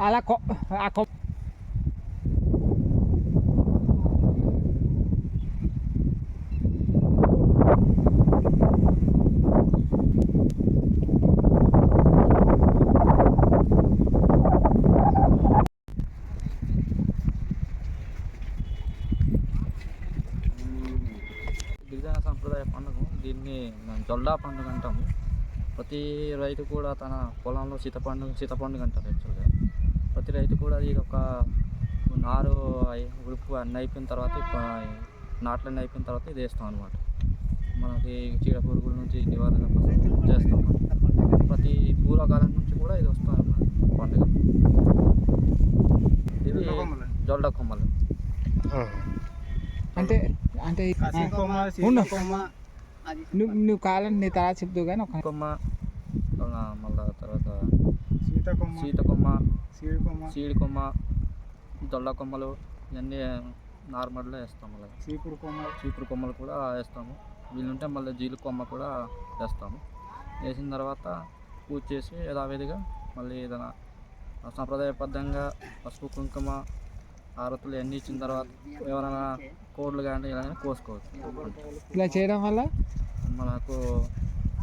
అలా గిరిజన సంప్రదాయ పండుగ దీన్ని మేము జొల్లా పండుగ అంటాము. ప్రతి రైతు కూడా తన పొలంలో సీతపండుగ అంటారు యాక్చువల్గా. ప్రతి రైతు కూడా ఇది ఒక నారు ఉడుపు అన్నీ అయిపోయిన తర్వాత నాట్లన్నీ అయిపోయిన తర్వాత ఇది వేస్తాం అనమాట. మనకి చీడ పురుగుల నుంచి నివారణ కోసం చేస్తాం అన్నమాట. ప్రతి పూర్వకాలం నుంచి కూడా ఇది వస్తుంది అన్నమాట పండుగ. ఇది జొల్లా కొమ్మలు అంటే అంటే నువ్వు కాలం నీ తలా చెప్తూ కానీ ఒక కొమ్మ, మళ్ళీ తర్వాత సీతకొమ్మ, సీడి కొమ్మ, దొల్ల కొమ్మలు ఇవన్నీ నార్మల్గా వేస్తాము. అలాగే చీపురు కొమ్మలు కూడా వేస్తాము. వీళ్ళుంటే మళ్ళీ జీలు కొమ్మ కూడా వేస్తాము. వేసిన తర్వాత పూజ చేసి యథావిధిగా మళ్ళీ ఏదైనా సంప్రదాయబద్ధంగా పసుపు కుంకుమ హారతులు అన్నీ ఇచ్చిన తర్వాత ఎవరైనా కోళ్ళు కానీ ఇలా కోసుకోవచ్చు. ఇలా చేయడం వల్ల మనకు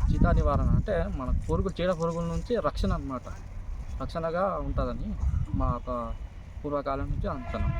చీతా నివారణ అంటే మన చీడ పురుగుల నుంచి రక్షణ అన్నమాట. రక్షణగా ఉంటుందని మా పూర్వకాలం నుంచి అనుకున్నాం.